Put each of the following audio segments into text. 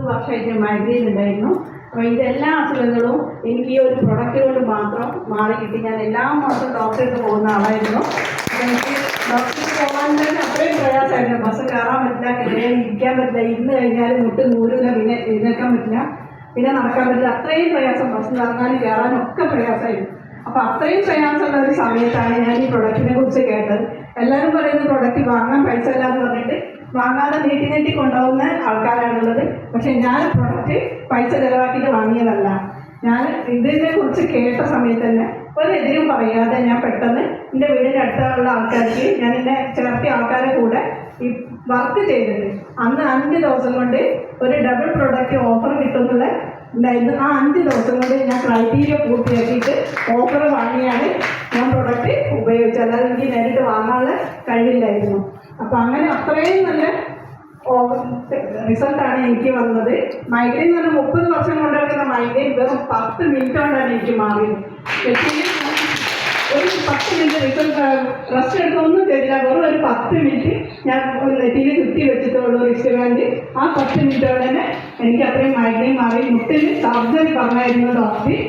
വർഷമായിട്ട് മൈഗ്രെയിൻ ഉണ്ടായിരുന്നു. അപ്പോൾ ഇതെല്ലാ അസുഖങ്ങളും എനിക്ക് ഈ ഒരു പ്രൊഡക്റ്റ് കൊണ്ട് മാത്രം മാറി കിട്ടി. ഞാൻ എല്ലാ മാസവും ഡോക്ടർക്ക് പോകുന്ന ആളായിരുന്നു. അപ്പോൾ എനിക്ക് ഡോക്ടർക്ക് പോകാൻ തന്നെ അത്രയും പ്രയാസമായിരുന്നു. ബസ് കയറാൻ പറ്റില്ല, കയറി ഇരിക്കാൻ പറ്റില്ല, ഇരുന്ന് കഴിഞ്ഞാൽ മുട്ട് നൂരില്ല, പിന്നെ എഴുന്നേൽക്കാൻ പറ്റില്ല, പിന്നെ നടക്കാൻ പറ്റില്ല. അത്രയും പ്രയാസം, ബസ്സിൽ ഇറങ്ങാനും കയറാനും ഒക്കെ പ്രയാസമായിരുന്നു. അപ്പോൾ അത്രയും പ്രയാസമുള്ള ഒരു സമയത്താണ് ഞാൻ ഈ പ്രൊഡക്റ്റിനെ കുറിച്ച് കേട്ടത്. എല്ലാവരും പറയുന്ന പ്രൊഡക്റ്റ് വാങ്ങാൻ പൈസ ഇല്ല എന്ന് പറഞ്ഞിട്ട് വാങ്ങാതെ നീട്ടി കൊണ്ടുപോകുന്ന ആൾക്കാരാണുള്ളത്. പക്ഷെ ഞാൻ പ്രൊഡക്റ്റ് പൈസ ചിലവാക്കിയിട്ട് വാങ്ങിയതല്ല. ഞാൻ ഇതിനെ കുറിച്ച് കേട്ട സമയത്ത് തന്നെ ഒരെതിരും പറയാതെ ഞാൻ പെട്ടെന്ന് എൻ്റെ വീടിൻ്റെ അടുത്തുള്ള ആൾക്കാർക്ക്, ഞാൻ എന്നെ ചേർത്തിയ ആൾക്കാരെ കൂടെ ഈ വർക്ക് ചെയ്തിട്ട് അന്ന് 5 ദിവസം കൊണ്ട് ഒരു ഡബിൾ പ്രൊഡക്റ്റ് ഓഫർ കിട്ടുന്നുള്ള ഉണ്ടായിരുന്നു. ആ 5 ദിവസം കൊണ്ട് ഞാൻ ക്രൈറ്റീരിയ പൂർത്തിയാക്കിയിട്ട് ഓഫർ വാങ്ങിയാണ് ഞാൻ പ്രൊഡക്റ്റ് ഉപയോഗിച്ചത്. അല്ലാതെ എനിക്ക് നേരിട്ട് വാങ്ങാനുള്ള കഴിവില്ലായിരുന്നു. അപ്പോൾ അങ്ങനെ അത്രയും നല്ല റിസൾട്ടാണ് എനിക്ക് വന്നത്. മൈഗ്രെയിൻ എന്ന് പറഞ്ഞാൽ 30 വർഷം കൊണ്ടിരിക്കുന്ന മൈഗ്രെയിൻ വെറും 10 മിനിറ്റ് കൊണ്ടാണ് എനിക്ക് മാറിയത്. ഒരു 10 മിനിറ്റ് റിസൾട്ട്, റെസ്റ്റ് എടുത്തൊന്നും ചെയ്തില്ല. വെറും ഒരു 10 മിനിറ്റ് ഞാൻ നെറ്റിയിൽ ചുറ്റി വെച്ചിട്ടുള്ളൂ റിസ്റ്റ്ബാൻഡ്. ആ 10 മിനിറ്റോടെ തന്നെ എനിക്ക് അത്രയും മൈഗ്രെയിൻ മാറി. മുട്ടിൽ സർജറി പറഞ്ഞായിരുന്നു ഡോക്ടർ.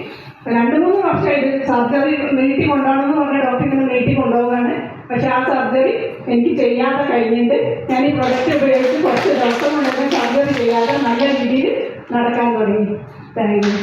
2-3 വർഷമായിട്ട് സർജറി നീട്ടി കൊണ്ടുപോകണമെന്ന് പറഞ്ഞ ഡോക്ടർ ഇങ്ങനെ നീട്ടി കൊണ്ടുപോകാണ്. പക്ഷെ ആ സർജറി എനിക്ക് ചെയ്യാതെ കഴിഞ്ഞിട്ട് ഞാൻ ഈ പ്രൊഡക്റ്റ് ഉപയോഗിച്ച് കുറച്ച് ദിവസം കൊണ്ട് സർജറി ചെയ്യാതെ നല്ല രീതിയിൽ നടക്കാൻ തുടങ്ങി. Thank you.